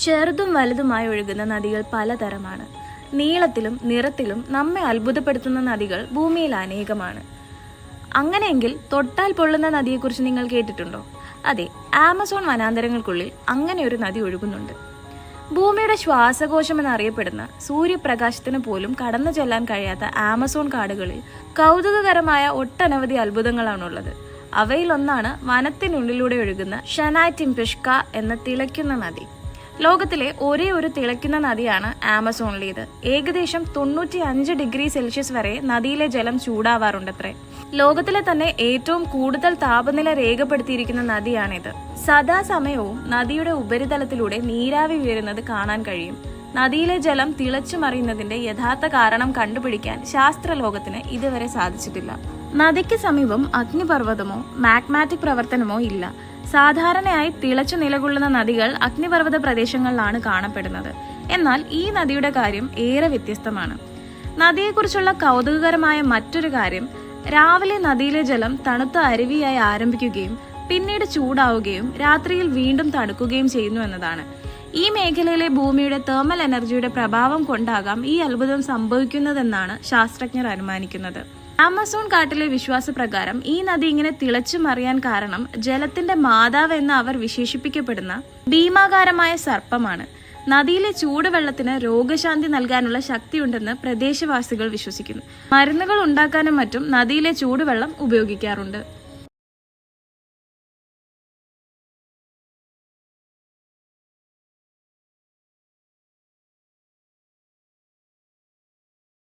ചെറുതും വലുതുമായി ഒഴുകുന്ന നദികൾ പലതരമാണ്. നീളത്തിലും നിറത്തിലും നമ്മെ അത്ഭുതപ്പെടുത്തുന്ന നദികൾ ഭൂമിയിൽ അനേകമാണ്. അങ്ങനെയെങ്കിൽ തൊട്ടാൽ പൊള്ളുന്ന നദിയെക്കുറിച്ച് നിങ്ങൾ കേട്ടിട്ടുണ്ടോ? അതെ, ആമസോൺ വനാന്തരങ്ങൾക്കുള്ളിൽ അങ്ങനെ ഒരു നദി ഒഴുകുന്നുണ്ട്. ഭൂമിയുടെ ശ്വാസകോശം എന്നറിയപ്പെടുന്ന സൂര്യപ്രകാശത്തിന് പോലും കടന്നു ചെല്ലാൻ കഴിയാത്ത ആമസോൺ കാടുകളിൽ കൗതുകകരമായ ഒട്ടനവധി അത്ഭുതങ്ങളാണുള്ളത്. അവയിലൊന്നാണ് വനത്തിനുള്ളിലൂടെ ഒഴുകുന്ന ഷനായ് ടിംപിഷ്ക എന്ന തിളയ്ക്കുന്ന നദി. ലോകത്തിലെ ഒരേ ഒരു തിളയ്ക്കുന്ന നദിയാണ് ആമസോണിലേത്. ഏകദേശം 95 ഡിഗ്രി സെൽഷ്യസ് വരെ നദിയിലെ ജലം ചൂടാവാറുണ്ടത്രേ. ലോകത്തിലെ തന്നെ ഏറ്റവും കൂടുതൽ താപനില രേഖപ്പെടുത്തിയിരിക്കുന്ന നദിയാണിത്. സദാസമയവും നദിയുടെ ഉപരിതലത്തിലൂടെ നീരാവി ഉയരുന്നത് കാണാൻ കഴിയും. നദിയിലെ ജലം തിളച്ചു മറിയുന്നതിന്റെ യഥാർത്ഥ കാരണം കണ്ടുപിടിക്കാൻ ശാസ്ത്രലോകത്തിന് ഇതുവരെ സാധിച്ചിട്ടില്ല. നദിക്ക് സമീപം അഗ്നിപർവ്വതമോ മാഗ്മാറ്റിക് പ്രവർത്തനമോ ഇല്ല. സാധാരണയായി തിളച്ചു നിലകൊള്ളുന്ന നദികൾ അഗ്നിപർവ്വത പ്രദേശങ്ങളിലാണ് കാണപ്പെടുന്നത്. എന്നാൽ ഈ നദിയുടെ കാര്യം ഏറെ വ്യത്യസ്തമാണ്. നദിയെക്കുറിച്ചുള്ള കൗതുകകരമായ മറ്റൊരു കാര്യം, രാവിലെ നദിയിലെ ജലം തണുത്ത അരുവിയായി ആരംഭിക്കുകയും പിന്നീട് ചൂടാവുകയും രാത്രിയിൽ വീണ്ടും തണുക്കുകയും ചെയ്യുന്നു എന്നതാണ്. ഈ മേഖലയിലെ ഭൂമിയുടെ തെർമൽ എനർജിയുടെ പ്രഭാവം കൊണ്ടാകാം ഈ അത്ഭുതം സംഭവിക്കുന്നതെന്നാണ് ശാസ്ത്രജ്ഞർ അനുമാനിക്കുന്നത്. ആമസോൺ കാട്ടിലെ വിശ്വാസപ്രകാരം ഈ നദി ഇങ്ങനെ തിളച്ചു മറിയാൻ കാരണം ജലത്തിന്റെ മാതാവ് എന്ന് അവർ വിശേഷിപ്പിക്കപ്പെടുന്ന ഭീമാകാരമായ സർപ്പമാണ്. നദിയിലെ ചൂടുവെള്ളത്തിന് രോഗശാന്തി നൽകാനുള്ള ശക്തിയുണ്ടെന്ന് പ്രദേശവാസികൾ വിശ്വസിക്കുന്നു. മരുന്നുകൾ ഉണ്ടാക്കാനും മറ്റും നദിയിലെ ചൂടുവെള്ളം ഉപയോഗിക്കാറുണ്ട്.